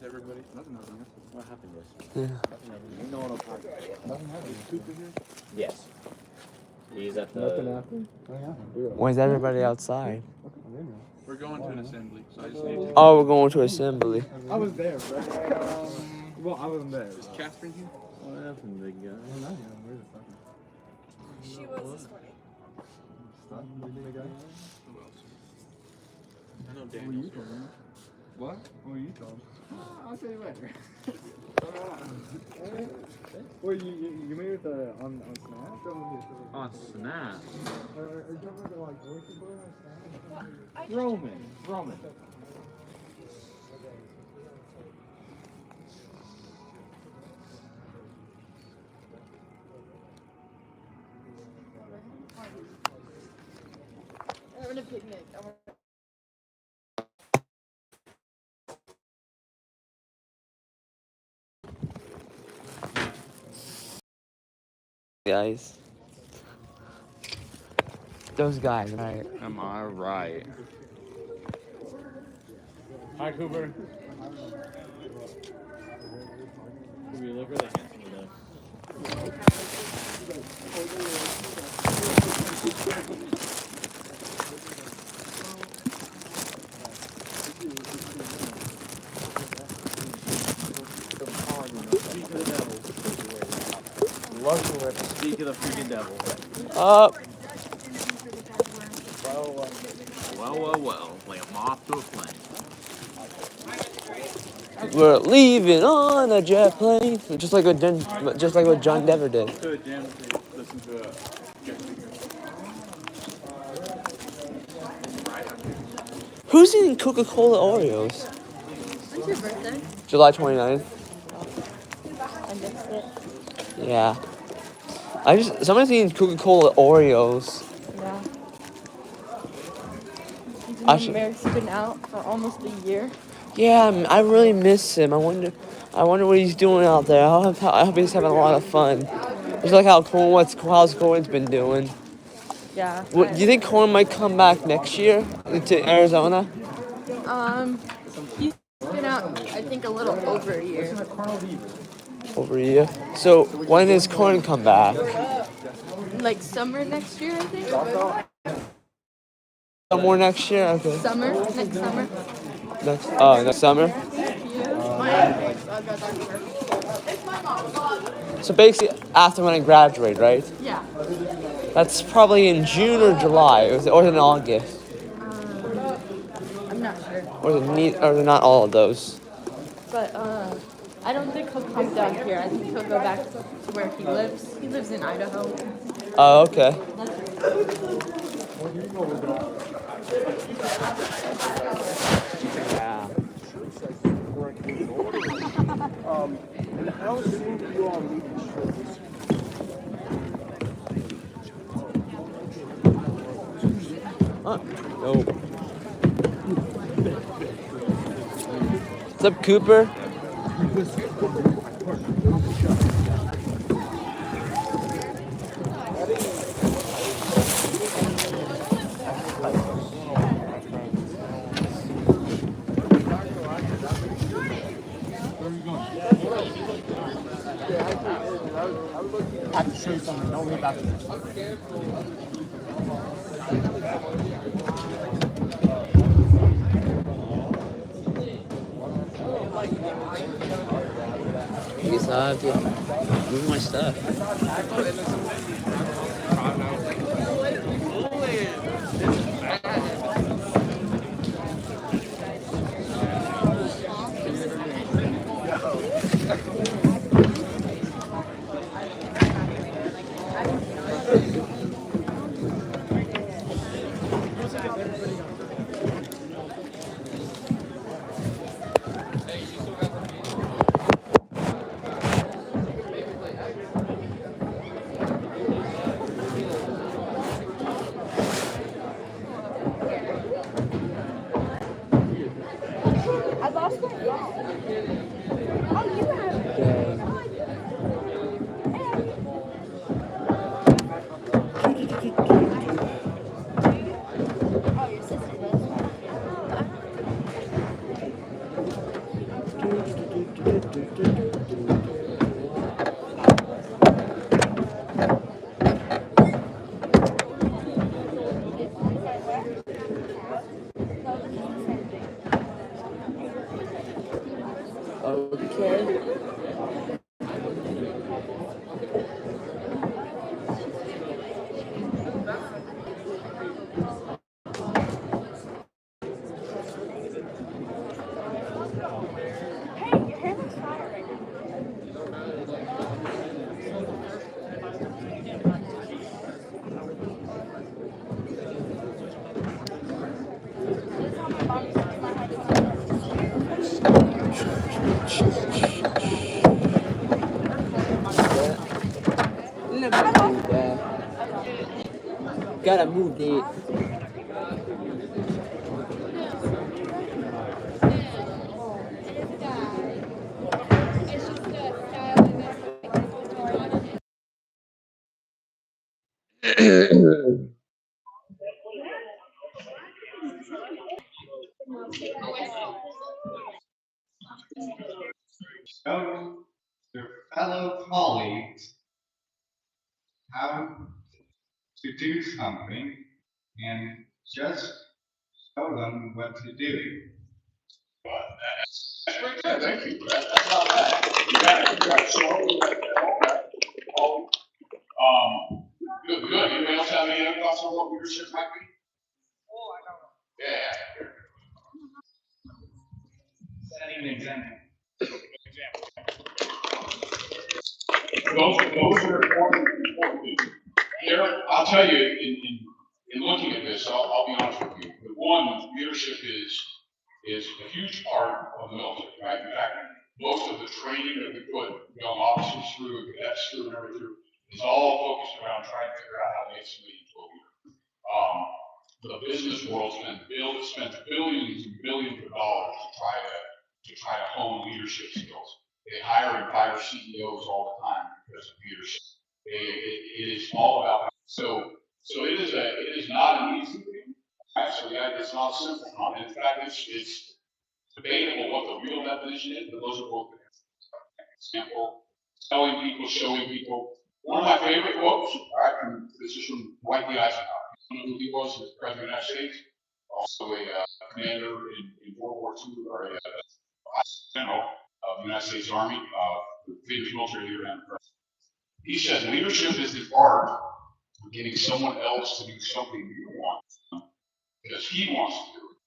everybody? What happened yesterday? Yeah. You know what I'm talking about. Nothing happened. Is Cooper here? Yes. He's at the. Nothing happened? Why is everybody outside? We're going to an assembly, so I just need to. Oh, we're going to assembly. I was there, bro. Well, I wasn't there. Is Catherine here? What happened, big guy? She was this morning. Who else? I know Daniel's here. What? What are you told? I'll tell you later. Wait, you made it on Snap? On Snap. Or jumping to like voice boy on Snap? Roman. We're having a picnic. Guys. Those guys, right? Am I right? Hi, Cooper. Cooper, you look really handsome today. Speak of the freaking devil. Up. Well. Like a moth to a flame. We're leaving on a jet plane, just like what John Denver did. To a gym to listen to a guest speaker. Who's eating Coca-Cola Oreos? When's your birthday? July 29th. I missed it. Yeah. Somebody's eating Coca-Cola Oreos. Yeah. I He's should- been out for almost a year. Yeah, I really miss him. I wonder what he's doing out there. I hope he's having a lot of fun. Just like how's Corin's been doing. Yeah. Do you think Corin might come back next year to Arizona? He's been out, I think, a little over a year. Over a year. So when does Corin come back? Like summer next year, I think. Somewhere next year. Okay. Next summer. Next summer. So basically, after when I graduate, right? Yeah. That's probably in June or July, or in August, I'm not sure. or they're not all of those. But I don't think he'll come down here. I think he'll go back to where he lives. He lives in Idaho. Oh, okay. Yeah. And how soon do you all meet the shows? No. What's up, Cooper? I have to show you something. Don't leave after this. Move my stuff. I lost my phone. Oh, you have it. Oh, your sister does. gotta move it. Show your fellow colleagues how to do something and just show them what to do. That's pretty good, thank you. That's not bad. You got to show them that, okay. Good. Anybody else have any other thoughts on what leadership might be? Yeah. Setting an example. Those are important things. I'll tell you, in looking at this, I'll be honest with you. The one, leadership is a huge part of the military, right? In fact, most of the training that we put young officers through, cadets through, and everything through, is all focused around trying to figure out how to make somebody into a leader. The business world spends billions and billions of dollars to try to hone leadership skills. They hire and fire CEOs all the time because of leadership. It is all about so it is not an easy thing. Actually, it's not a simple one. In fact, it's debatable what the real definition is, but those are both example, telling people, showing people. One of my favorite quotes, all right, this is from Dwight D. Eisenhower. You know who he was? He was the President of the United States, also a commander in World War II, or a general of the United States Army, famous military leader and president. He said, leadership is the art of getting someone else to do something you want because he wants to do it.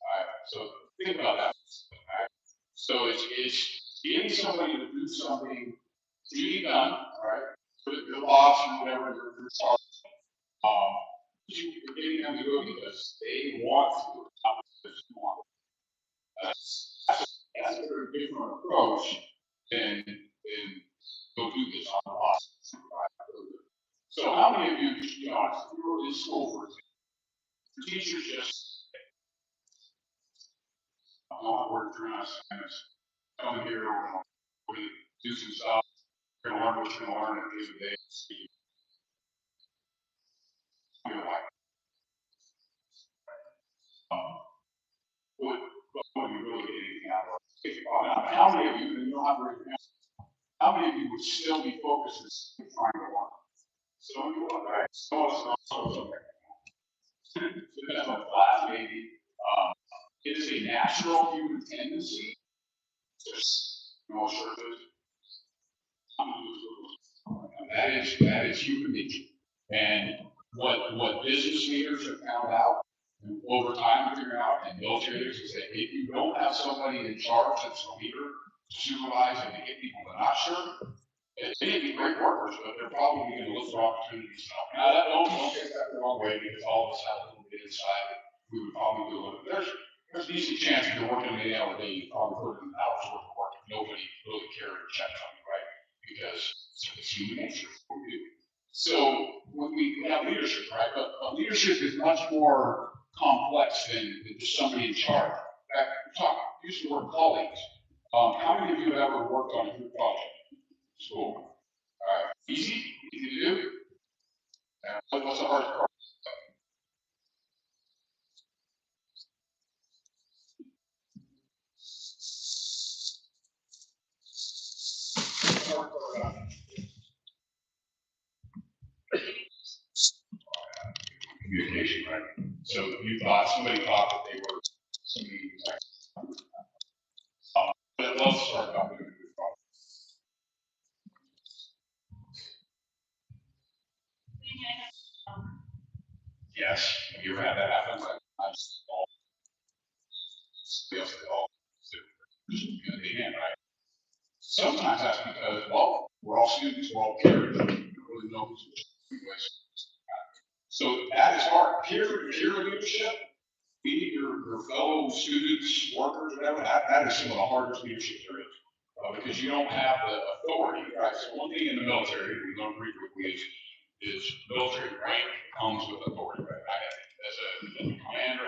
All right, so think about that. All right? So it's getting somebody to do something to be done, all right? For your boss or whatever, your boss, you're getting them to do it because they want to do it, not because you want to. That's a very different approach than go do this on the boss. So how many of you, you're in school, for example, teachers just, I don't know what we're doing, come here, we're going to do some stuff, we're going to learn what you're going to learn at the end of the day. What you really get anything out of it? How many of you, and you don't have to raise your hand, how many of you would still be focused on trying to learn? Some of you would, right? Some of us don't. Depends on the class, maybe. It is a natural human tendency to, sure it is. That is human nature. And what business leaders have found out and over time figuring out, and military leaders is that if you don't have somebody in charge that's a leader to supervise and to get people that are not sure, they may be great workers, but they're probably going to look for opportunities. Now that don't take that the wrong way, because all of us have a little bit inside that we would probably do it. There's a decent chance if you're working an 8-hour day, you probably put in hours worth of work. Nobody really cared or checked on you, right? Because it's human nature. So when we have leadership, right? But leadership is much more complex than just somebody in charge. In fact, use the word colleagues. How many of you have ever worked on a group project? School. All right. Easy to do. What's the hard part? Communication, right? So somebody thought that they were somebody but let's start talking about this problem. Yes, have you ever had that happen? I just all right? Sometimes that's because, well, we're all students, we're all peers, we don't really know who's so that is hard. Peer leadership, leading your fellow students, workers, whatever, that is some of the hardest leadership there is. Because you don't have the authority, right? So one thing in the military we learn pretty quickly military rank comes with authority, right? As a commander,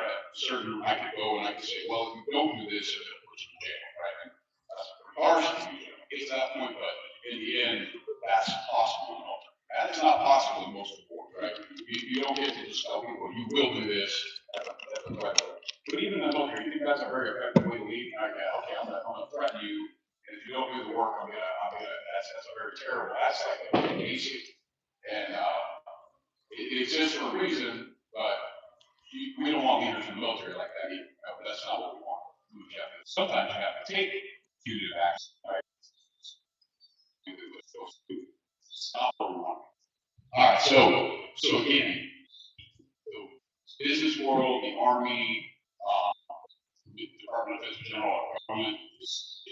I could go and I could say, well, if you don't do this, it's a person in jail, right? And that's pretty harsh to get to that point, but in the end, that's possible in the military. That is not possible in most of the world, right? You don't get to just tell people, you will do this at the right way. But even in the military, you think that's a very effective way to lead? Okay, I'm gonna threaten you, and if you don't do the work, that's a very terrible, that's like a basic. And it exists for a reason, but we don't want leaders in the military like that either. That's not what we want. Sometimes you have to take punitive action, right? It's not what we want. All right, so again, the business world, the Army, the Department of Defense General Government is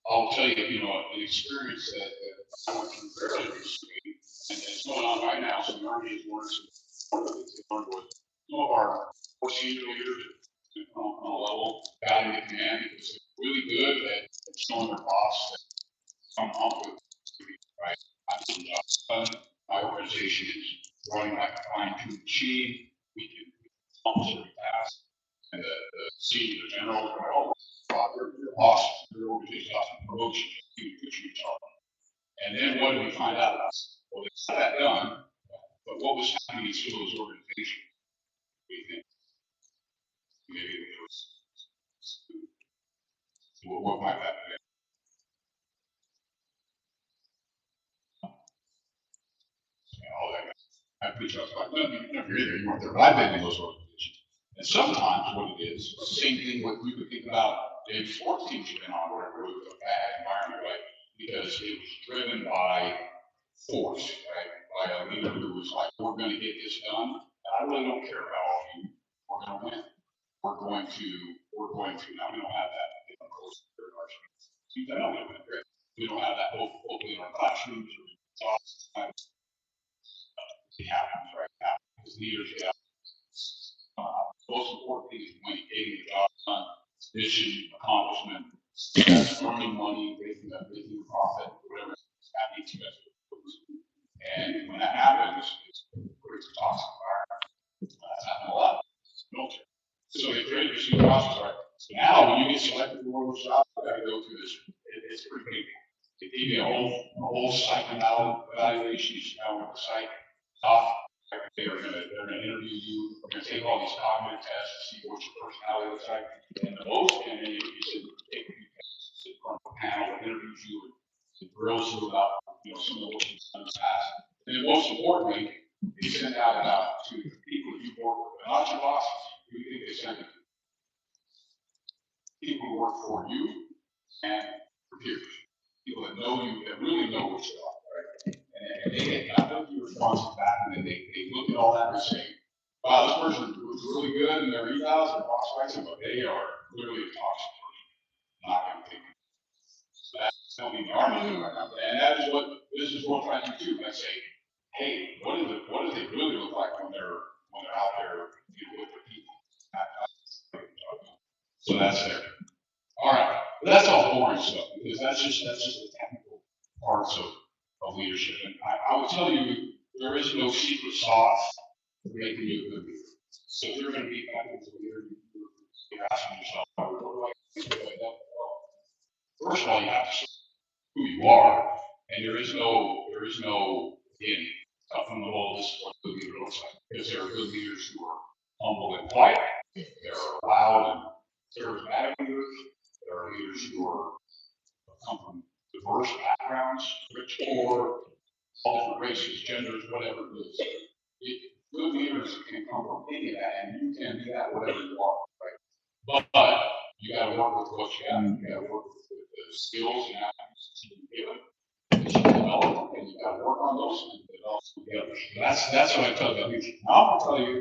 I'll tell you, an experience that I went through fairly recently, and it's going on right now. So the Army has learned some of our more senior leaders on a level got into command because they're really good at showing their boss that I'm up with, right? I'm doing the job done. My organization is running like a fine-tuned machine. We can accomplish every task. And the senior general, your boss, your organization often promotes you to put you in charge. And then what did we find out? Well, they got that done, but what was happening in some of those organizations? We think maybe it was what might that be? All that. I preach out like, no, you're either you weren't there, but I've been in those organizations. And sometimes what it is, the same thing what we would think about maybe sports teams you've been on, where it was a bad environment, right? Because it was driven by force, right? By a leader who was like, we're going to get this done. I really don't care about all of you. We're going to win. We're going to. Now we don't have that. Of course, we don't have that. We don't have that hopefully in our classrooms or offices. It happens right now. Because leaders get out. Most important thing is when getting the job done, mission, accomplishment, earning money, making a profit, whatever that needs to be. And when that happens, it's a toxic environment. That's happened a lot. Military. So they create this new process, right? So now when you get selected for one of those jobs, you gotta go through this. It's pretty painful. They give you a whole psych evaluation. You should know what the psych off. They're gonna interview you. They're gonna take all these cognitive tests to see what your personality looks like. And the most, and then you should take a few tests, sit in front of a panel that interviews you and grills you about some of what you've done in the past. And then most importantly, they send out to the people that you work with, not your bosses. Who do you think they send it to? People who work for you and your peers. People that know you, that really know what you are, right? And they get not only your responses back, and then they look at all that and say, wow, this person was really good in their evals and boss fights, but they are clearly a toxic person. Not going to take it. So that's telling me the Army right now. And that is what business world tries to do. They say, hey, what do they really look like when they're out there with their people? So that's there. All right, but that's all boring stuff because that's just the technical parts of leadership. And I would tell you there is no secret sauce for making you a good leader. So if you're going to be effective as a leader, you're asking yourself, what do I do? First of all, you have to show who you are, and there is no again, up from the wall. This is what good leader looks like. Because there are good leaders who are humble and quiet. There are loud and charismatic leaders. There are leaders who come from diverse backgrounds, rich, poor, all different races, genders, whatever it is. Good leaders can come from any of that, and you can be that whatever you are, right? But you got to work with what you got. You got to work with the skills and attributes that you give it, that you develop, and you got to work on those and develop together. That's what I tell you. Now I'm going to tell you,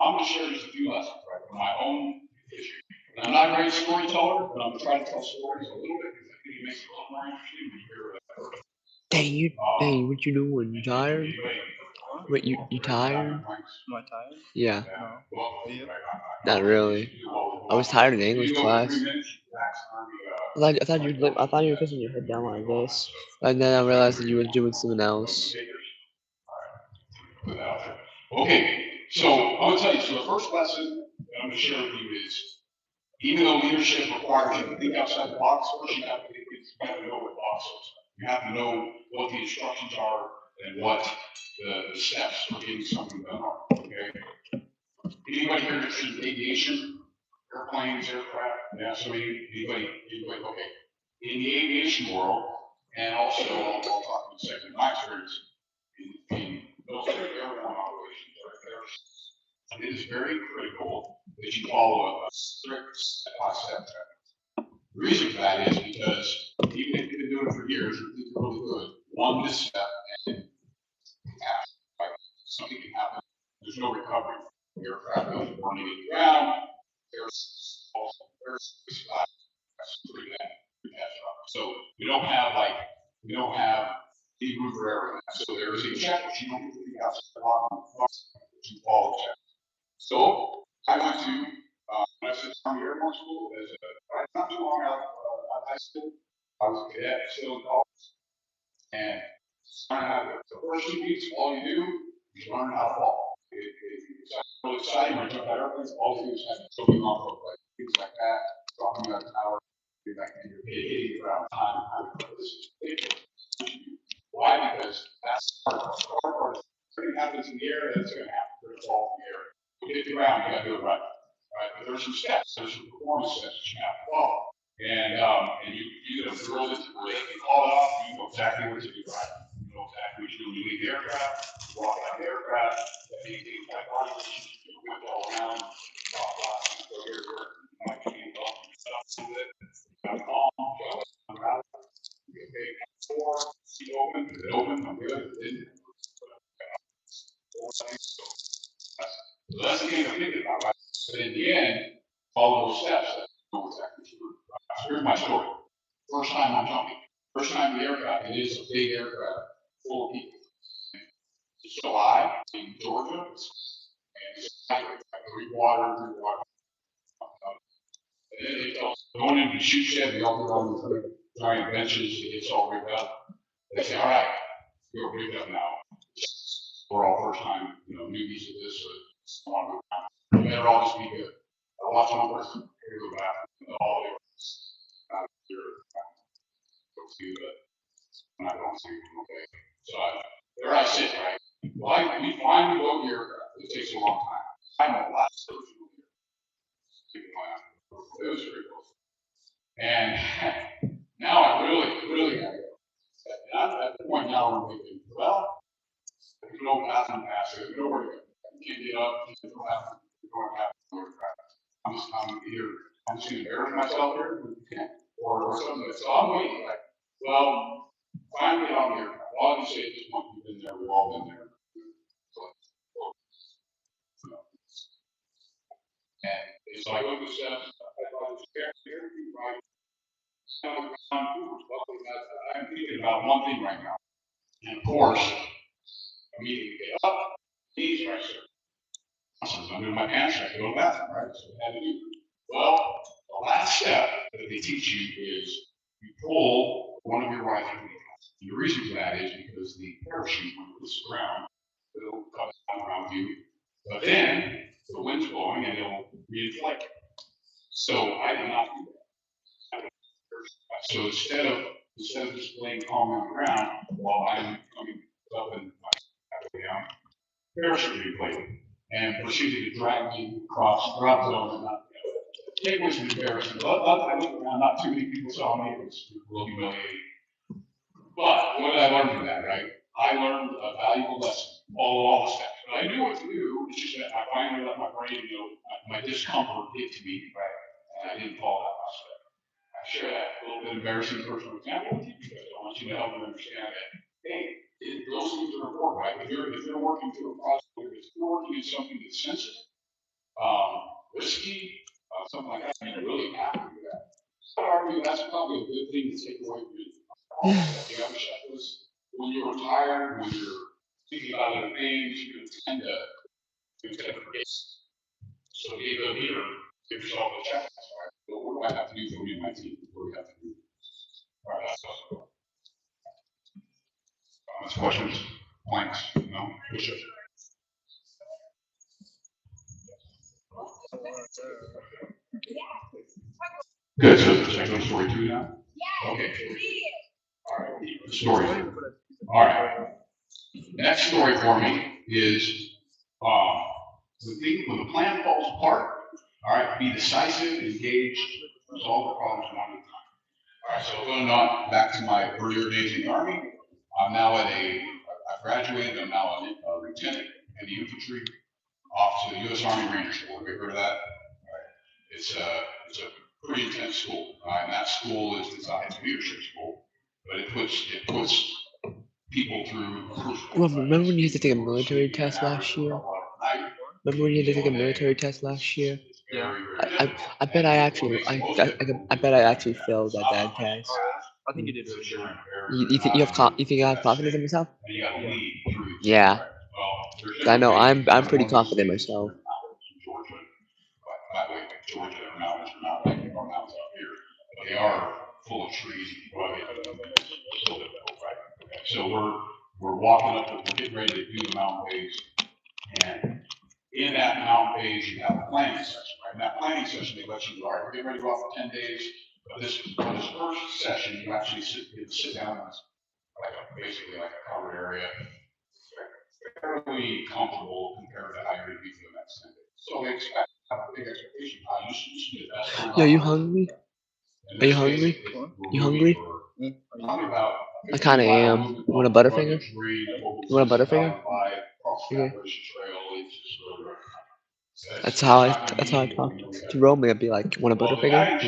I'm going to share just a few lessons, right, from my own history. And I'm not a great storyteller, but I'm going to try to tell stories a little bit because I think it makes it a little more interesting when you hear it. Dang, what you doing? You tired? Wait, you tired? Am I tired? Yeah. No. Are you? Not really. I was tired in English class. I thought you were putting your head down like this, and then I realized that you were doing something else. Okay, so I'm gonna tell you, so the first lesson that I'm gonna share with you is, even though leadership requires you to think outside the box, first you have to know what box is. You have to know what the instructions are and what the steps for getting something done are, okay? Anybody here interested in aviation, airplanes, aircraft? Yeah, so anybody, okay. In the aviation world, and also, I'll talk in a second, my experience in military airborne operations, and it is very critical that you follow a strict step-by-step track. The reason for that is because even if you've been doing it for years, you think you're really good, one misstep and like, something can happen. There's no recovery. The aircraft goes burning in the ground. There's pretty bad. So we don't have the room for error. So there is a check which you don't get to figure out the box, you follow the check. So I went to when I was at Army Airborne School as not too long out of high school. I was a cadet still in college, and the first 2 weeks, all you do is learn how to fall. It's really exciting when you jump out of airplanes. All you do is have to jumping off of like things like that, dropping out of the tower, hitting the ground time. Why? Because that's the hard part. If something happens in the air, that's going to happen. There's a fall in the air. You hit the ground, you got to do it right. Right? But there's some steps, there's some performance steps that you have to follow. And you get a drill it, you call it off, you know exactly what to do, right? You know exactly what you do when you leave the aircraft, you walk out of the aircraft, that anything like body position, you whip all around, blah, blah, you go here, you might be involved in stuff with it, you got calm, you got to around, you get paid for, keep open, is it open, I'm good, it didn't. So that's the thing I'm thinking about, right? But in the end, follow those steps. That's exactly true. Here's my story. First time I'm jumping. First time in the aircraft. It is a big aircraft full of people. It's July in Georgia, and it's like drink water. And then they tell us, going into the shoot shed, they all go on the giant benches, it's all rigged up. They say, all right, you're rigged up now. We're all first time, newbies at this, so on and on. You better all just be good. I watch one person, here we go back, all the I'm not going to see them, okay? So there I sit, right? Well, we finally go to the aircraft. It takes a long time. I know a lot of stuff. It was very close. And now I really got to go. And I'm at the point now where I'm thinking, well, if you know bathroom pass, if you know where to go, you can't get up, you can't go bathroom, you don't have to aircraft. I'm just going to embarrass myself here, or something. So I'm waiting, like, well, finally get on the aircraft. All I can say at this point, we've been there, we've all been there. And so I go to the steps, I was here, right? I'm thinking about one thing right now. And of course, immediately get up, knees right there. I'm doing my pants right, go to the bathroom, right? So I had to do. Well, the last step that they teach you is you pull one of your right hands. And the reason for that is because the parachute, when it hits the ground, it'll come down around you. But then the wind's blowing and it'll reinflate. So I did not do that. So instead of just laying calm on the ground while I'm coming up and halfway down, parachute inflated and proceeded to drag me across the drop zone and not. It was embarrassing. I looked around, not too many people saw me. It was a little humiliating. But what did I learn from that, right? I learned a valuable lesson. All the steps. But I knew what to do. It's just that I finally let my brain, my discomfort get to me, right? And I didn't follow that last step. I share that a little bit embarrassing personal example with you because I want you to help you understand that, hey, those things are important, right? If you're working through a process, if you're working in something that's sensitive, risky, something like that, and you're really happy with that. I would argue that's probably a good thing to take away from you. You have a checklist. When you're tired, when you're thinking about other things, you tend to forget. So the leader give yourself a checklist, right? What do I have to do for me and my team? What do we have to do? All right, that's comments, questions, blanks, no, push it. Good, so check on story 2 now? Okay. All right, story 2. All right. Next story for me is, when the plan falls apart, all right, be decisive, engaged, resolve the problems one at a time. All right, so going on back to my earlier days in the Army, I'm now I graduated, I'm now a lieutenant in the infantry, off to the U.S. Army Ranger School. Have you heard of that? All right. It's a pretty intense school, and that school is designed, it's a leadership school, but it puts people through crucial. Remember when you had to take a military test last year? Remember when you had to take a military test last year? Yeah. I bet I bet I actually failed that test. I think you did really good. You think you have confidence in yourself? And you gotta lead through. Yeah. Well, there's I know different I'm ways. pretty confident myself. Georgia, by the way, Georgia, their mountains are not like our mountains out here, but they are full of trees and rugged, so difficult, right? Okay, so we're walking up, we're getting ready to do the mountain phase, and in that mountain phase, you have a planning session, right? In that planning session, they let you, all right, we're getting ready to go off for 10 days, but this first session, you actually sit down in this, basically like a covered area, fairly comfortable compared to how you're gonna be for the next 10 days. So they expect, have a big expectation, you should be the best. Yo, you hungry? In Are you this hungry? case, we're You moving hungry? for probably about I kinda am. You want a Butterfinger? You want a Butterfinger? Okay. That's how I talk to Romy. I'd be like, want a Butterfinger? And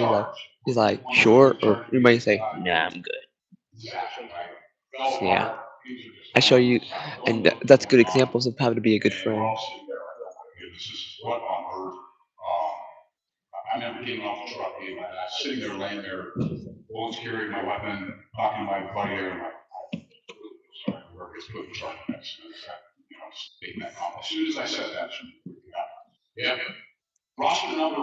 he's like, sure. Or you might say, nah, I'm good. Yeah. I show you, and that's good examples of how to be a good friend. This is what on earth, I remember getting off the truck, and I was sitting there laying there, bullets carrying my weapon, talking to my buddy there, and I'm like, sorry, where it's put the truck next to this, just making that comment. As soon as I said that, yeah, roster number,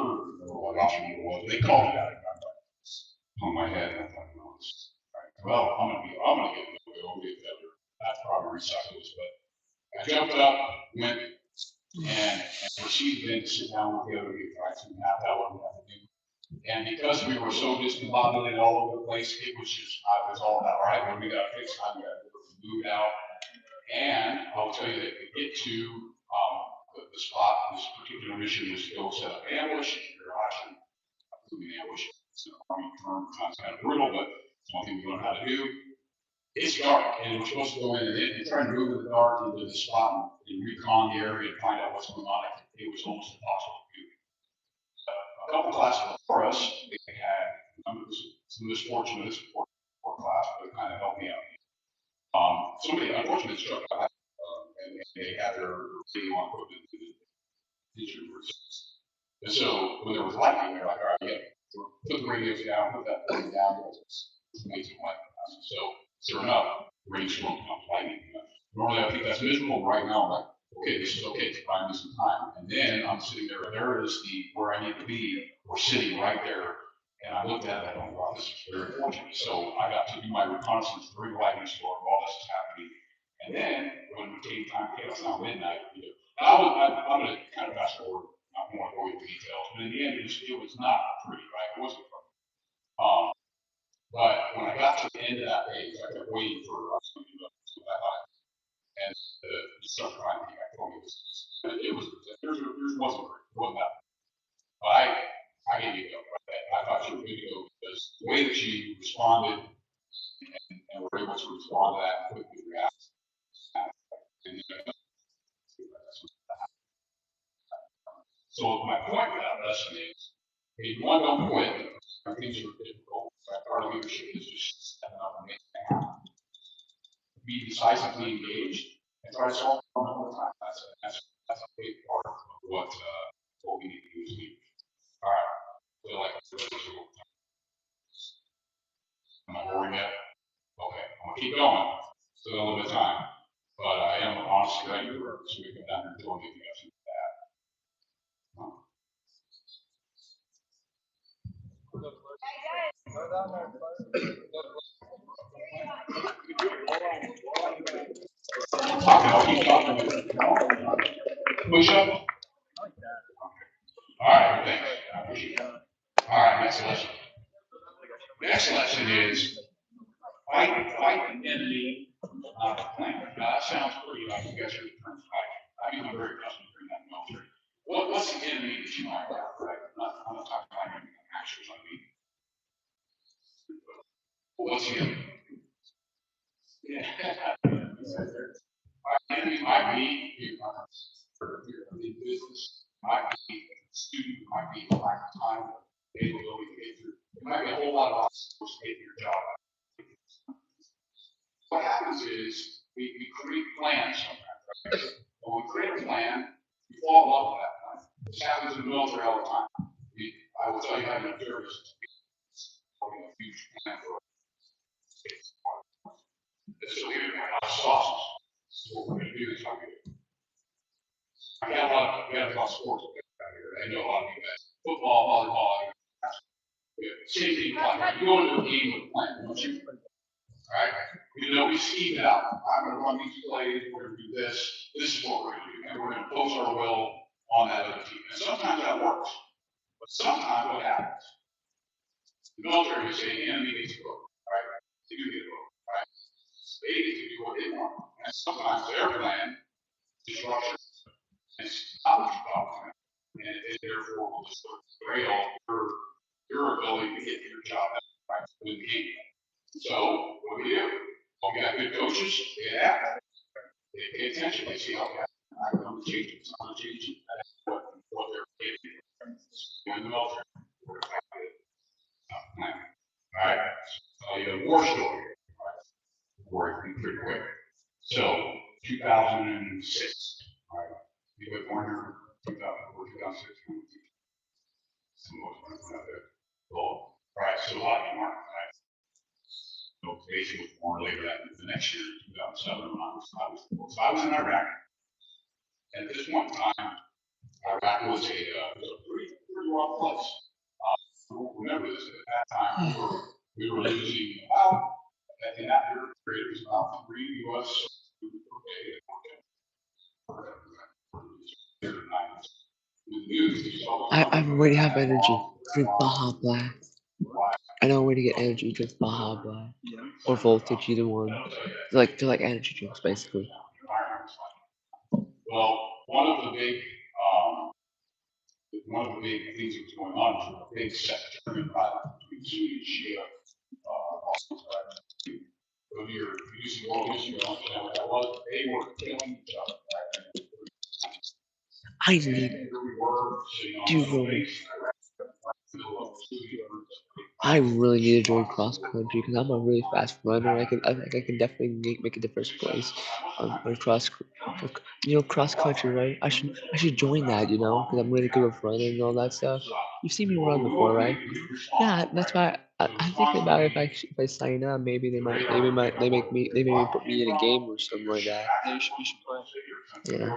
or what roster number was, they called it out on my head, and I thought, no, it's, all right, well, I'm gonna get it, I'll get that. That's probably recycles, but I jumped up, went, and proceeded then to sit down with the other guys and map out what we have to do. And because we were so discombobulated all over the place, it was just, I was all about, all right, what do we got to fix, how do we got to move out. And I'll tell you that to get to the spot, this particular mission was to go set up ambush, you're actually moving ambush. It's an Army term, it's kind of brutal, but it's one thing we learn how to do. It's dark, and we're supposed to go in and try to move in the dark into the spot and recon the area and find out what's going on. It was almost impossible to do. A couple classes before us, they had some misfortune of this poor class, but it kind of helped me out. Somebody unfortunately struck by, and they had their radio on equipment to the teacher. And so when there was lightning, they're like, all right, yeah, put the radios down, put that thing down, make some lightning. So sure enough, rainstorm comes, lightning. Normally I think that's miserable. Right now I'm like, okay, this is okay, find me some time. And then I'm sitting there, there is where I need to be. We're sitting right there. And I looked at it, I thought, wow, this is very fortunate. So I got to do my reconnaissance during the lightning storm while this is happening. And then when it came time to chaos, now midnight, I'm going to kind of fast forward, I don't want to go into details, but in the end, it was not pretty, right? It wasn't fun. But when I got to the end of that page, I kept waiting for us to do that high. And the stuff trying to get told me wasn't that. But I gave you a go. I thought you were good to go because the way that she responded and were able to respond to that and quickly react. So my point with that lesson is, if you want to don't quit, things are difficult. Part of leadership is just stepping up and making it happen. Be decisively engaged and try to solve the problem all the time. That's a big part of what we need to do as leaders. All right. Feel like am I boring yet? Okay, I'm gonna keep going. Still a little bit of time, but I am honestly ready to work, so we can come down here and join me if you guys do that. I'll keep talking with you. Push up. All right, thanks. I appreciate it. All right, next lesson. Next lesson is fight the enemy, not the plan. Now that sounds pretty like you guys are trying to fight. I become very accustomed to doing that in the military. What's the enemy that you might have, right? I'm not talking about actions on me. What's the enemy? Yeah. My enemy might be in business, might be a student, might be a lack of time, able to get through. It might be a whole lot of obstacles to get your job. What happens is we create plans sometimes, right? When we create a plan, we fall in love with that plan. This happens in the military all the time. I will tell you, having a service is a huge plan for us. So we're going to have sauces. So what we're going to do is I got a lot of sports out here. I know a lot of you guys. Football, volleyball, same thing. You go into a game with a plan, don't you? Right? You know, we scheme it out. I'm going to run these plays. We're going to do this. This is what we're going to do. And we're going to impose our will on that other team. And sometimes that works. But sometimes what happens? The military is saying the enemy needs to go. Right? They do need to go. Right? They need to do what they want. And sometimes their plan disruption. It's not what you thought. And it therefore will derail your ability to get your job right within the game. So what do? Well, we got good coaches. Yeah. They pay attention. They see, okay, I'm going to change it. I'm going to change it. That's what they're getting. In the military. All right. So you have a war story. Right? War pretty quick. So 2006. All right. You were born here 2004, 2006. Well, right. So a lot of you aren't. Right? So basically was born later that the next year, 2007, when I was in Iraq. And at this one time, Iraq was a pretty rough place. Remember this, at that time, we were losing about, in that period, it was about 3 U.S. I already have energy. Drink Baja Blast. I know where to get energy. Drink Baja Blast or Voltage, either one. They're like energy drinks, basically. Well, one of the big things that was going on was a big sectarian violence between Sunni and Shia. When you're using world history, you understand what that was. They were killing each other. I need, dude, I really need to join cross country because I'm a really fast runner. I think I can definitely make it to first place on cross country, right? I should join that, because I'm really good with running and all that stuff. You've seen me run before, right? Yeah, that's why I'm thinking about if I sign up, maybe they maybe put me in a game or something like that. Yeah, you should play. Yeah.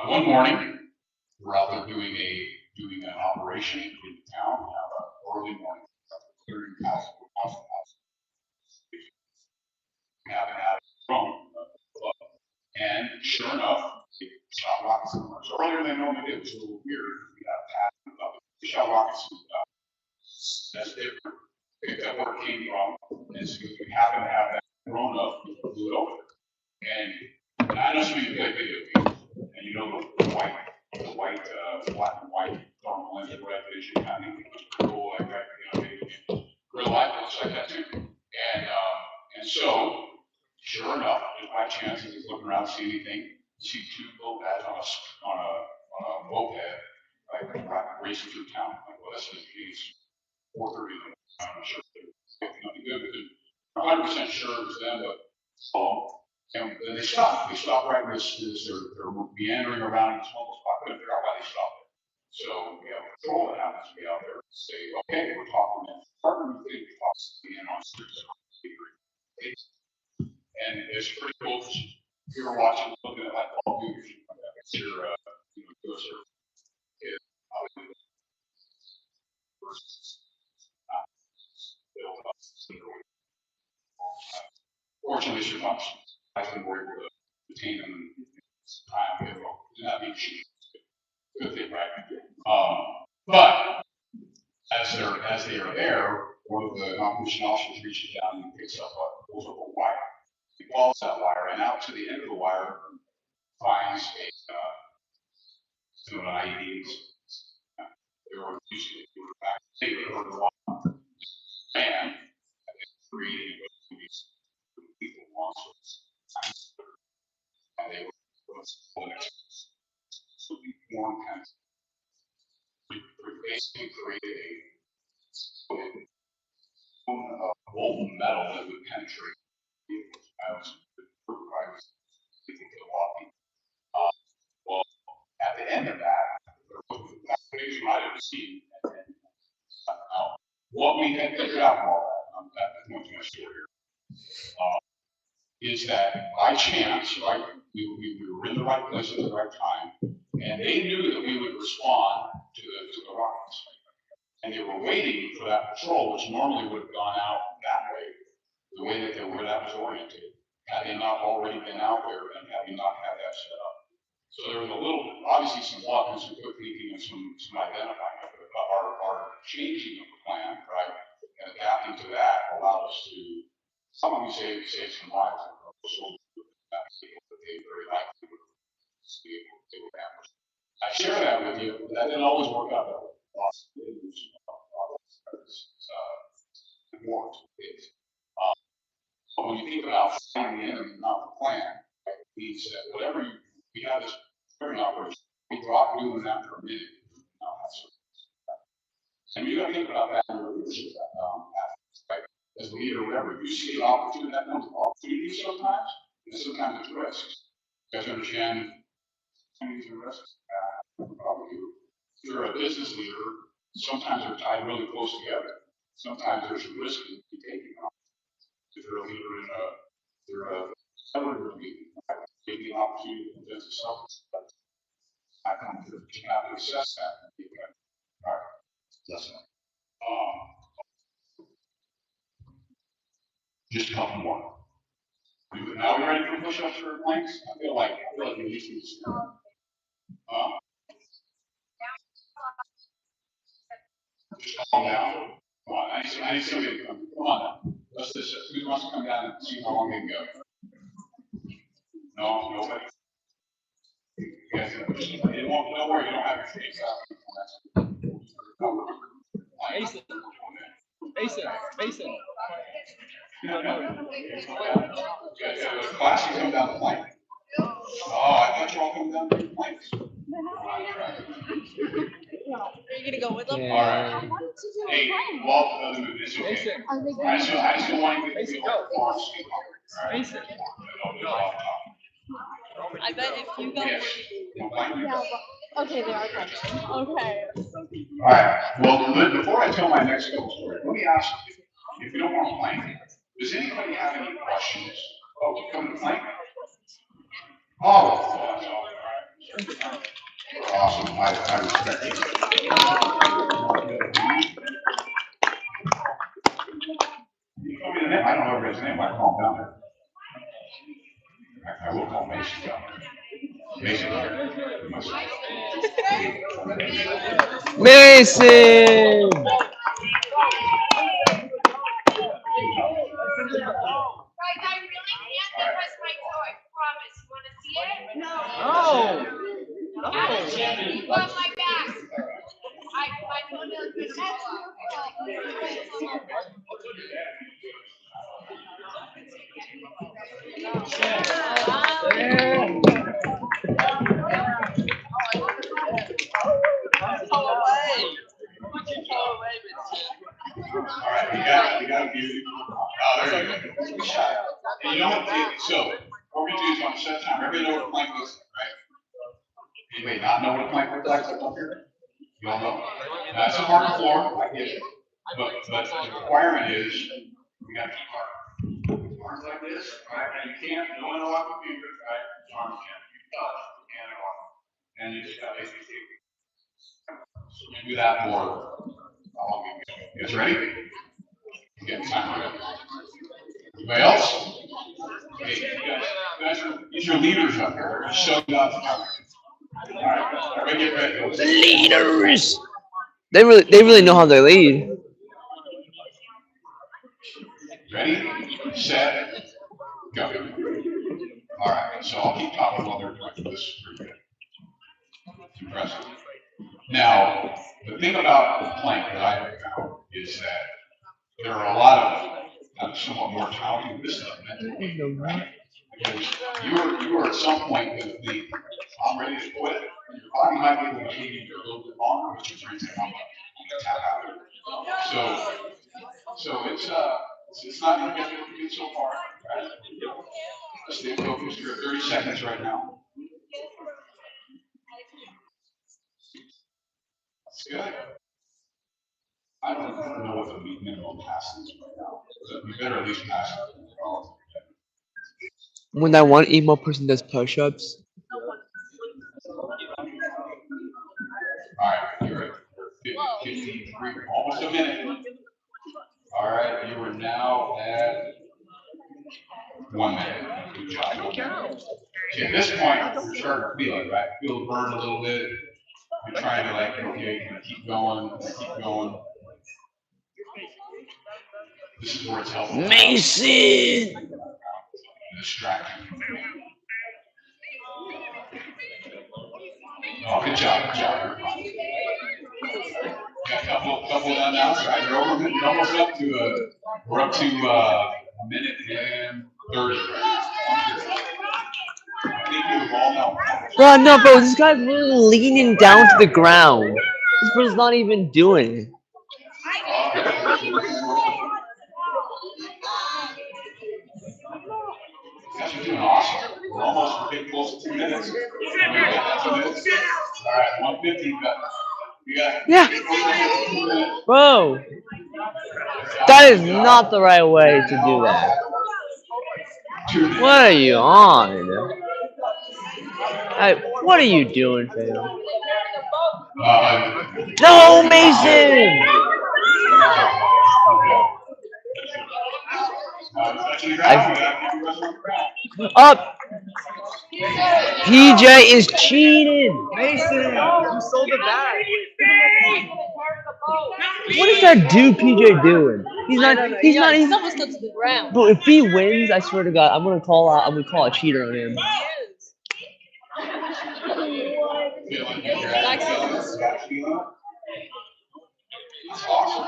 One morning, we're out there doing an operation in town. We have an early morning, clearing house to house. We haven't had a drone, and sure enough, they shot rockets. So earlier than normally did, it was a little weird. We had a pattern of it. They shot rockets. That's different. Picked up where it came from, and so we happen to have that drone up, blew it over. And I know some of you play video games, and you know the white, black and white, thermal lens, red vision, kind of cool, like that, real life looks like that too. And so, sure enough, just by chance, as he's looking around, see anything, see two little guys on a moped, like racing through town. Like, well, this is 4:30. I'm not sure if they're nothing good, but 100% sure it was them, but and then they stopped. They stopped right where they're meandering around in this one spot. Couldn't figure out why they stopped there. So we have a patrol that happens to be out there and say, okay, we're talking to partner with the possibly in on streets. And it's pretty cool. If you're watching, looking at like Call of Duty, it's your US Fortunately, she was I think we're able to retain them in time. Not being cheap. Good thing, right? But as they are there, one of the non-commissioned officers reaches down and picks up a wire. He follows that wire and out to the end of the wire finds an IED. They were usually back. They were the man creating people wants and they were one kind of basically created a molten metal that would penetrate vehicles. I was thinking to walking. Well, at the end of that, things you might have seen. What we had figured out from all that, that's much my story here, is that by chance, right, we were in the right place at the right time, and they knew that we would respond to the rockets. And they were waiting for that patrol, which normally would have gone out that way, the way that that was oriented, had they not already been out there and had they not had that set up. So there was a little, obviously some luck and some quick thinking and some identifying of it, but our changing of the plan, right, and adapting to that allowed us to, some of you save some lives. They very likely would they were damaged. I share that with you, but that didn't always work out that way. But when you think about finding the enemy, not the plan, right, it means that whatever we have this very operation, we drop new and after a minute. And you got to think about that in your leadership, right? As a leader, whatever, you see an opportunity, that comes opportunity sometimes, and sometimes it's risks. You guys understand opportunities and risks? Probably do. If you're a business leader, sometimes they're tied really close together. Sometimes there's a risk in taking on. If you're a leader in you're a seller meeting, maybe an opportunity to invest itself. I come to have to assess that. All right. Listen. Just a couple more. Now we ready for push-ups or planks? I feel like we need to. Just calm down. Come on, I need somebody to come. Come on now. Let's just, who wants to come down and see how long they can go? No, nobody. You guys, don't worry, you don't have your face out. Mason. Class, you come down the plank. Oh, I thought you all come down the planks. Are you gonna go with them? Yeah. All right. Hey, well, it's okay. I just don't want you to feel like forced. Mason. I bet if you go. Yes. Okay, they are coming. Okay. All right. Well, before I tell my next couple story, let me ask you, if you don't want to plank, does anybody have any questions? Oh, come to plank? Oh, that's all right. Awesome. I respect you. I don't know everybody's name. I call him down there. I will call Mason down there. Mason. Mason! I really can't. That was my toy. Promise. You want to see it? No. You on my back. My toenail's been Alright, we got music. Oh, there you go. And you know what? So, what we do is on set time. Everybody know what a plank looks like, right? Anybody not know what a plank looks like up here? You all know? That's a hard floor, I get it. But the requirement is, we got to keep arms like this, right? And you can't, no one will walk with fingers, right? Your arms can't be touched, you can't walk. And you just got to basically, so you do that more. You guys ready? You get time ready. Anybody else? Hey, you guys are, these are leaders up here. They're going to show you how to talk. All right, everybody get ready. The leaders. They really know how they lead. Ready, set, go. All right, so I'll keep talking while they're doing this. Is pretty good. It's impressive. Now, the thing about the plank that I found is that there are a lot of somewhat mortality with this stuff. Right? Because you are at some point with the I'm ready to quit. Your body might be able to keep you a little bit longer, which is reason I'm tap out. So it's not going to get good so far. Right? Stay focused. You're at 30 seconds right now. That's good. I don't know what the minimum pass is right now. But you better at least pass it. When that one emo person does push-ups. Alright, you're at 53, almost a minute. Alright, you are now at 1 minute. Good job. See, at this point, you're starting to feel it, right? Feel the burn a little bit. You're trying to like, okay, keep going, keep going. This is where it's helpful. Mason! Distraction. Oh, good job, good job. Got a couple of done now, right? You're almost up to we're up to a minute and 30 right now. Bro, no, bro, this guy's really leaning down to the ground. This bro's not even doing it. Guys are doing awesome. We're almost getting close to 2 minutes. All right, 150. Yeah. Bro, that is not the right way to do that. What are you on? What are you doing, fam? No, Mason! Up! PJ is cheating! Mason, you sold it back. What is that dude PJ doing? He's almost up to the ground. Bro, if he wins, I swear to God, I'm gonna call a cheater on him.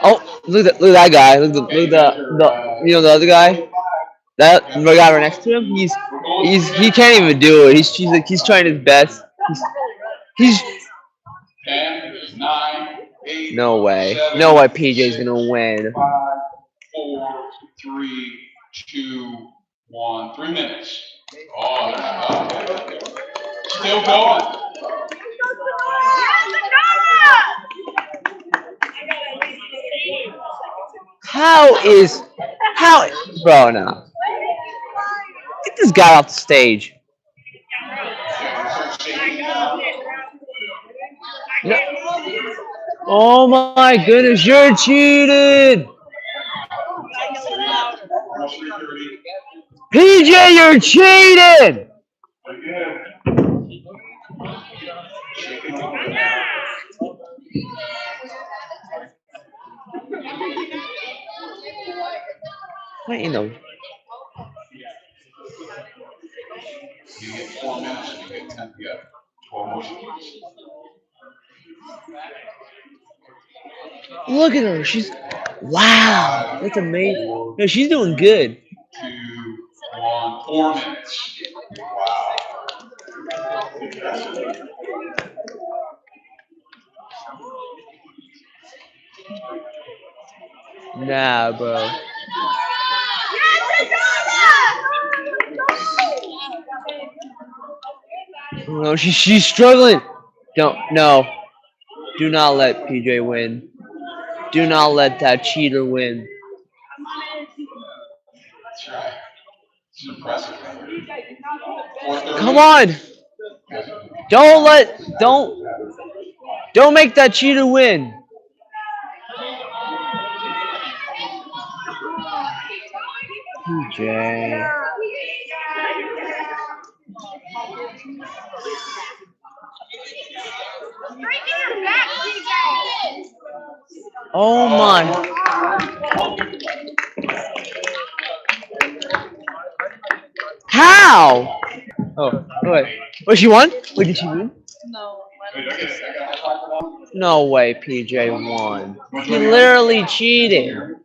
Oh, look at that guy. Look at the you know the other guy? That the guy right next to him? He can't even do it. He's trying his best. He's 10, 9, 8, no way. 7, No way PJ's gonna win. 5, 4, 3, 2, 1. 3 minutes. Oh, okay. Still going. Bro, no. Get this guy off the stage. No. Oh my goodness, you're cheating! PJ, you're cheating! What in the? You get 4 minutes and you get 10 together. 12 more seconds. Look at her. Wow. That's amazing. No, she's doing good. 2, 1, 4 minutes. Wow. Nah, bro. No, she's struggling. No. Do not let PJ win. Do not let that cheater win. That's right. It's impressive. Come on. Don't make that cheater win. PJ. Oh my. How? Oh, wait. What she won? What did she win? No way, PJ won. He literally cheated.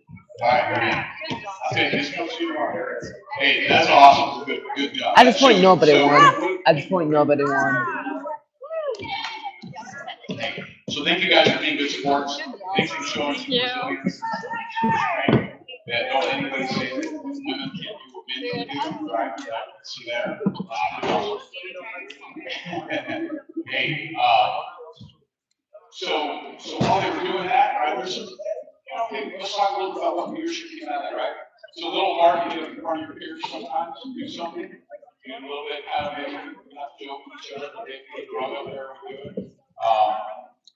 Hey, that's awesome. Good job. At this point, nobody won. At this point, nobody won. So thank you guys for being good sports. Thanks for showing some resilience. That don't let anybody say that women can't do what men can do, right? See there? Hey, so while they were doing that, right, there's some, okay, let's talk a little bit about what leadership came out of that, right? So a little hard to get up in front of your peers sometimes and do something. And a little bit kind of maybe not joke with each other, but they run up there and do it.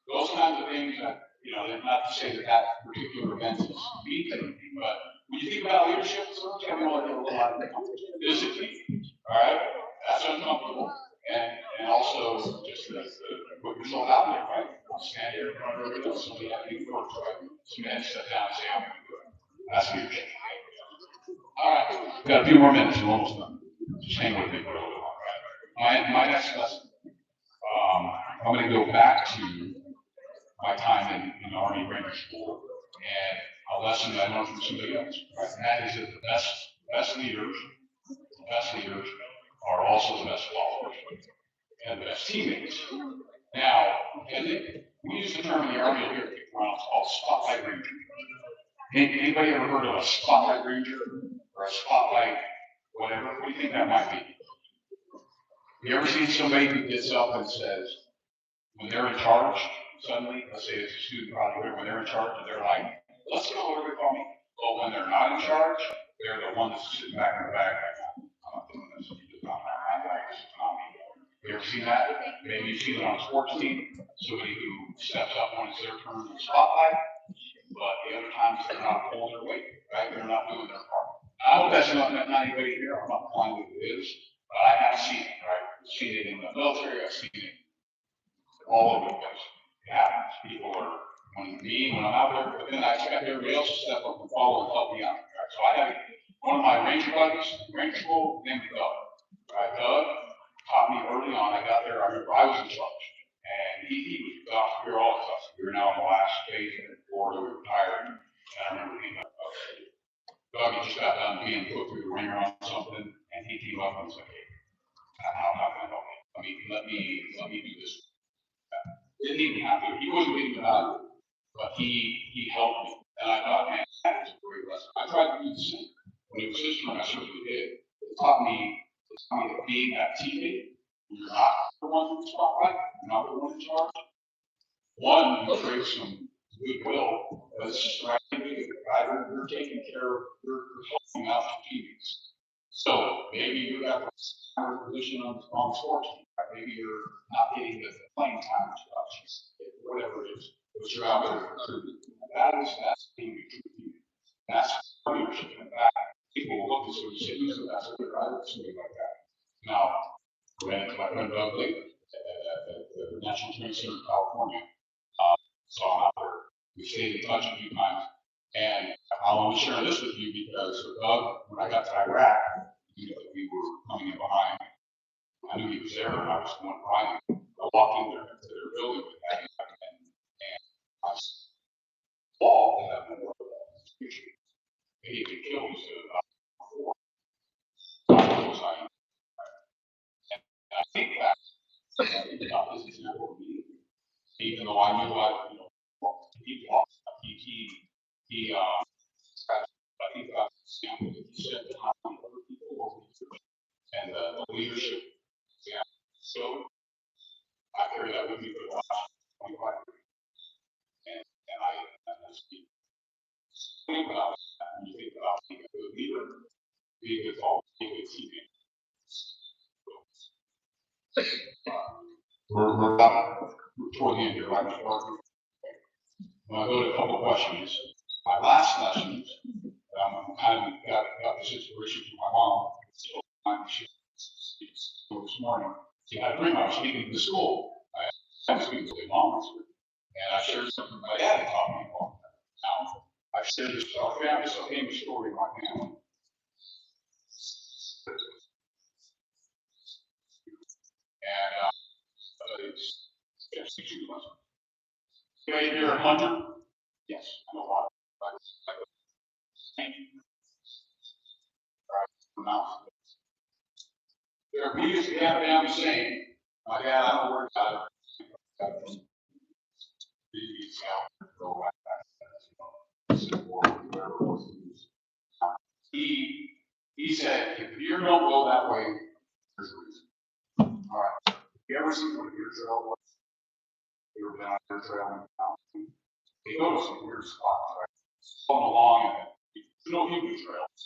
Those kinds of things that, not to say that particular event is mean to anything, but when you think about leadership, sometimes you have to let a little out of the physically, all right? That's uncomfortable. And also just the put yourself out there, right? Stand here in front of everybody else, somebody have to do work, right? Somebody step down and say, I'm going to do it. That's leadership. All right, got a few more minutes, we're almost done. Just hang with me for a little while. My next lesson, I'm going to go back to my time in Army Ranger School and a lesson that I learned from somebody else. Right? And that is that the best leaders are also the best followers and the best teammates. Now, we use the term in the Army here it's called Spotlight Ranger. Anybody ever heard of a Spotlight Ranger or a Spotlight whatever? What do you think that might be? You ever seen somebody who gets up and says, when they're in charge, suddenly, let's say it's a student project, when they're in charge, they're like, let's go, whatever they call me. But when they're not in charge, they're the one that's sitting back in the back, like, I'm not doing this. It's not my life. It's not me. You ever seen that? Maybe you've seen it on a sports team. Somebody who steps up when it's their turn in the spotlight, but the other times they're not pulling their weight, right? They're not doing their part. I hope that's not anybody here. I'm not implying that it is, but I have seen it, right? I've seen it in the military. I've seen it all over the place. It happens. People are wanting me when I'm out there, but then I expect everybody else to step up and follow and help me out. Right? So I had one of my ranger buddies, ranger school, named Doug. Right? Doug taught me early on. I got there. I remember I was in charge, and he was we were all exhausted. We were now in the last phase of the Florida. We were tired, and I remember being like, okay, Doug, he just got done being put through the ringer on something, and he came up and was like, hey, how can I help you? Let me do this. Didn't even have to. He wasn't getting the value, but he helped me. And I thought, man, that is a great lesson. I tried to do the same. When it was his turn, I certainly did. It taught me that being that teammate, when you're not the one in the spotlight, you're not the one in charge. One, you create some goodwill, but it's just the right thing to do. Right? You're taking care of, you're helping out your teammates. So maybe you got a position on the sports team. Right? Maybe you're not getting the playing time instructions, whatever it is, but you're out there recruiting. That's being a true team. That's leadership. In fact, people will look at you and say, who's the best leader? I would something like that. Now, ran into my friend Doug Lee at the National Training Center in California. Saw him out there. We stayed in touch a few times. And I want to share this with you because Doug, when I got to Iraq, knew that we were coming in behind. I knew he was there, and I was going behind him. I walked in there to their building with that, and I saw that he could kill us before. And I think that this is not what we need. Even though I knew he lost. I think about he said how many other people were and the leadership so I carry that with me for the last 25 years. And I speak. Think about that when you think about being a good leader, being a good follower, being a good teammate. We're about toward the end here, right? I'm going to go to a couple questions. My last lessons that kind of got the situation from my mom. So, she this morning, she had a dream. I was speaking to the school. I was speaking to the mom, and I shared something my dad had taught me about. Now, I shared this famous story of my family. And it's too much. Anybody here at Hunter? Yes, I know a lot. Thank you. All right, now. We used to have a family saying, my dad, I don't worry about it. He said, if the deer don't go that way, there's a reason. All right. You ever seen what a deer trail was? You ever been on a deer trail in the mountain? They go to some weird spots, right? Going along in it. There's no human trails.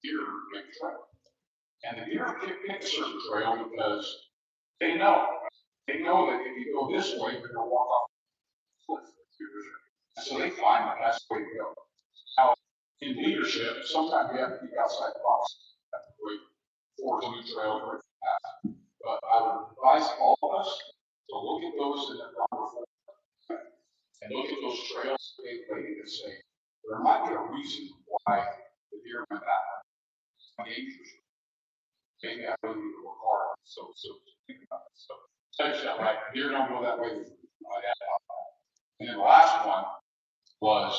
Deer make a trail. And the deer pick a certain trail because they know that if you go this way, you're going to walk off the cliff. And so they find the best way to go. Now, in leadership, sometimes you have to think outside the box. You have to wait for a new trail or path. But I would advise all of us to look at those that have gone before and look at those trails that they laid and say, there might be a reason why the deer went that way. Dangerous. Maybe I really need to work hard. So think about it. So touch that right. Deer don't go that way. And then the last one was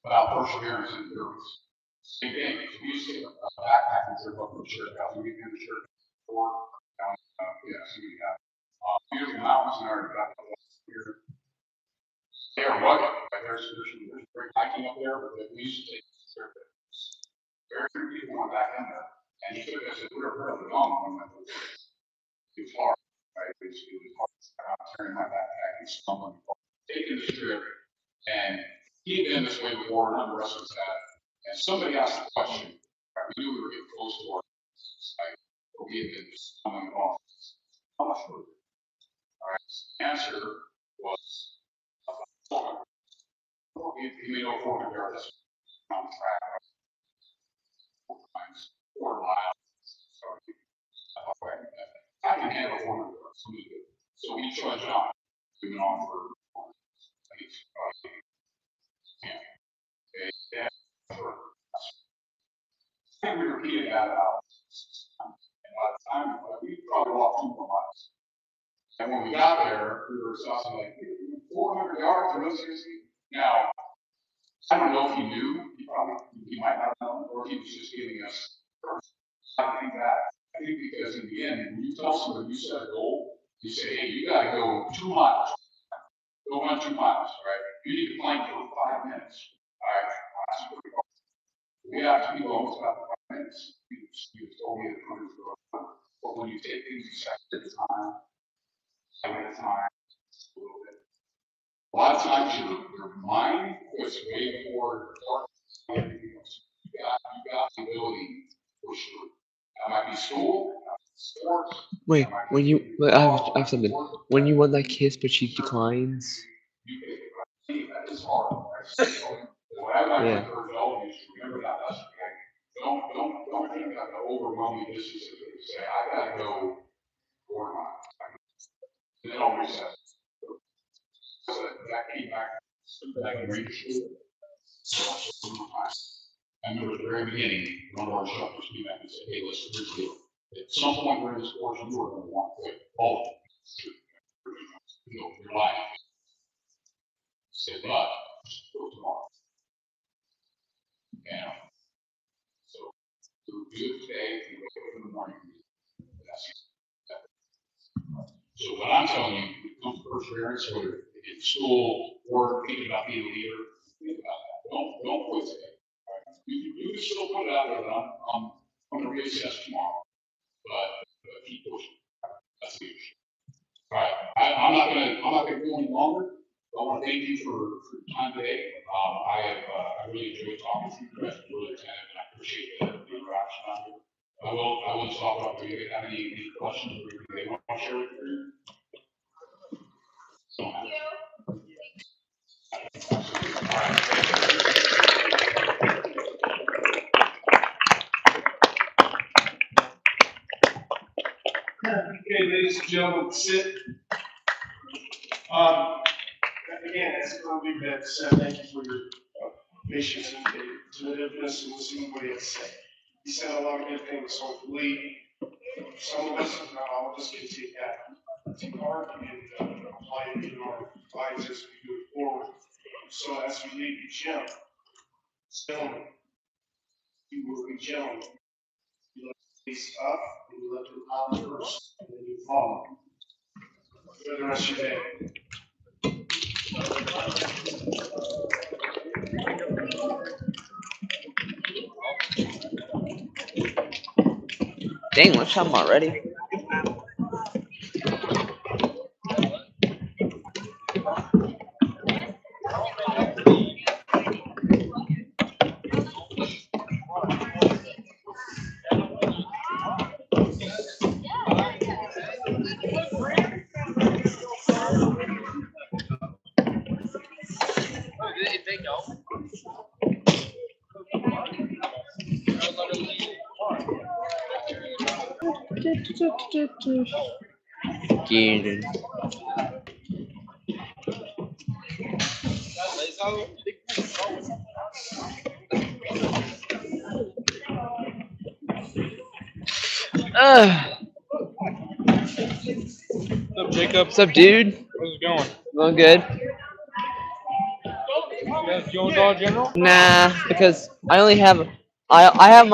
about perseverance and endurance. Same thing. So we used to take a backpacking trip up to the church house. We've been to the church before. Beautiful mountains in our here. They are rugged. Right? There's great hiking up there, but we used to take very few people went back in there. And he took us, and we were really young when it was hard, right? It was hard. I'm carrying my backpack and stumbling, taking this trip. And he had been this way before, none of the rest of us had. And somebody asked the question, right? We knew we were getting close to our site, but we had been stumbling along. How much food? All right. The answer was about 400. He made over 400 yards on the track. 4 times. 4 miles. I can handle 400 yards. So we trudged on. We went on for I think we repeated that about. And by the time we probably walked 2 more miles. And when we got there, we were something like 400 yards. Are those seriously? Now, I don't know if he knew. He might not know, or he was just giving us first. I think because in the end, when you tell somebody you set a goal, you say, hey, you got to go 2 miles. Go run 2 miles, right? You need to plank for 5 minutes. All right. That's pretty hard. We have to be almost about 5 minutes. You told me that 100 go. But when you take things a time, at a time, a little bit. A lot of times your mind puts way more dark than everything else. You got the ability for sure. That might be school, sports. Wait, when you, I have something. When you want that kiss, but she declines. That is hard. What I like to encourage all of you is to remember that lesson. Don't think about the overwhelming distances that you say, I gotta go 4 miles. And then I'll reset. So that came back in grade school. I remember at the very beginning, one of our instructors came back and said, hey, listen, here's the deal. At some point during this course, you are going to want to quit all of it. Your life. Say, but go tomorrow. And so do it today, you wake up in the morning. So what I'm telling you, when it comes to perseverance, whether in school or thinking about being a leader, think about that. Don't quit today. Right? You can still put it out there that I'm going to reassess tomorrow, but keep pushing. That's leadership. All right, I'm not going to go any longer. I want to thank you for your time today. I really enjoyed talking to you. You guys were really attentive, and I appreciate the interaction on here. I will stop up. Do you have any questions or anything they want to share with you? Thank you. All right. Okay, ladies and gentlemen, sit. Um, again, as Colby Beth said, thank you for your patience and attentiveness and listening to what he had to say. He said a lot of good things, so hopefully some of us, if not all of us, can take that to heart and apply it in our lives as we move forward. So as we leave the gym, gentlemen, you will be gentlemen. You lift the face up, and you lift them out first, and then you follow. For the rest of your day. Dang, lunchtime already. Get What's up, Jacob? What's up, dude? How's it going? Going good? You guys going Dollar General? Nah, because I only have I have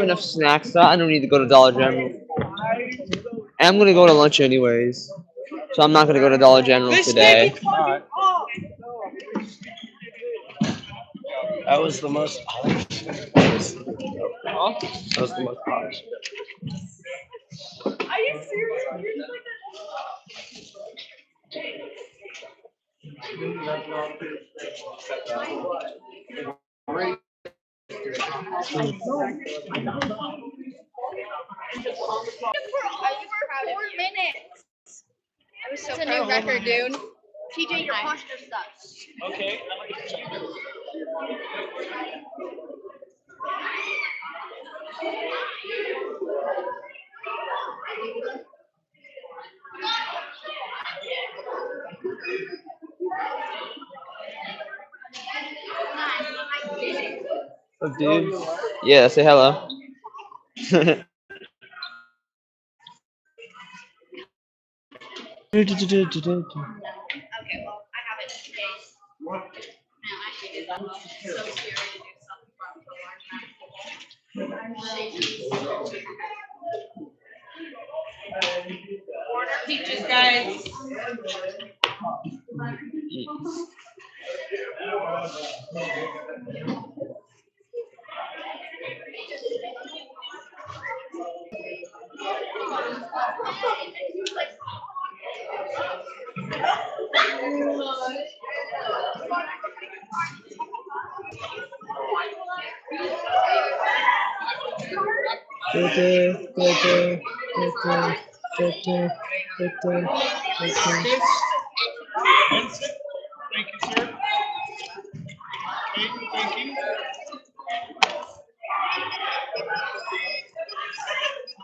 enough snacks, so I don't need to go to Dollar General. And I'm gonna go to lunch anyways, so I'm not gonna go to Dollar General today. Alright. That was the most polished. That was the most polished. Are you serious? For 4 minutes. It's a new record, dude. TJ, your posture sucks. Okay. What's up, dude? Yeah, say hello. Okay, well, I have it in case. No, I think I'm so serious to do something from the large Order peaches, guys. Thank you, sir. Okay, thank you.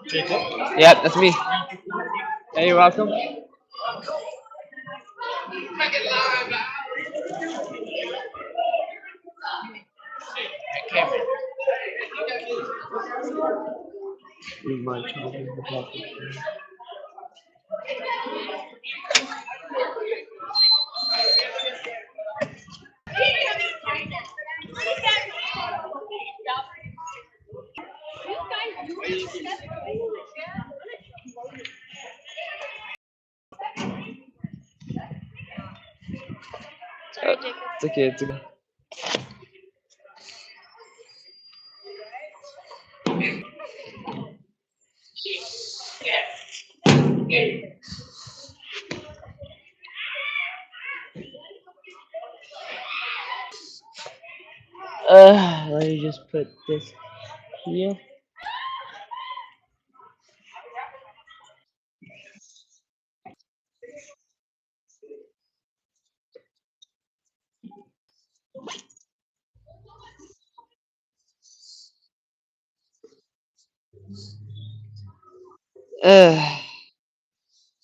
Jacob? Yep, that's me. Hey, you're welcome. It's okay, it's okay. Let me just put this here.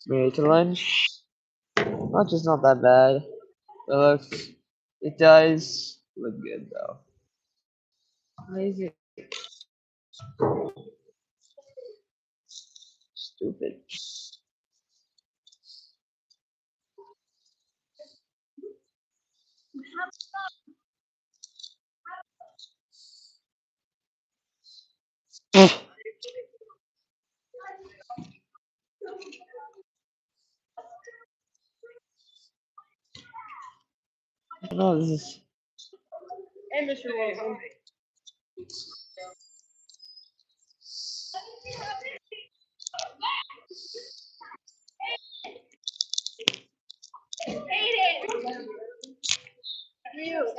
Made to lunch. Lunch is not that bad. It does look good though. Why is it stupid? No, this is. And Mr. Wilson. You.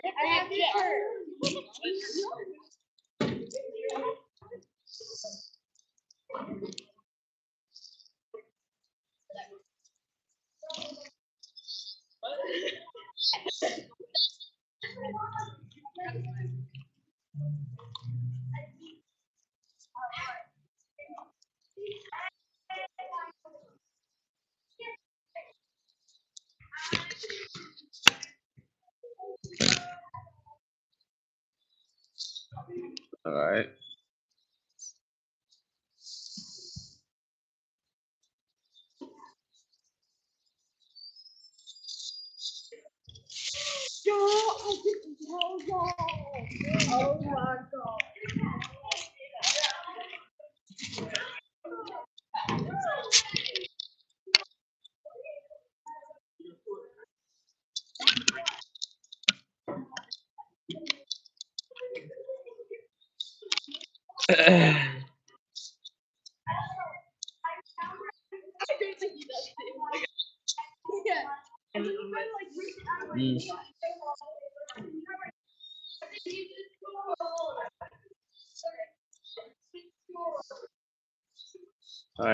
I have your All right. Oh my god. Mm.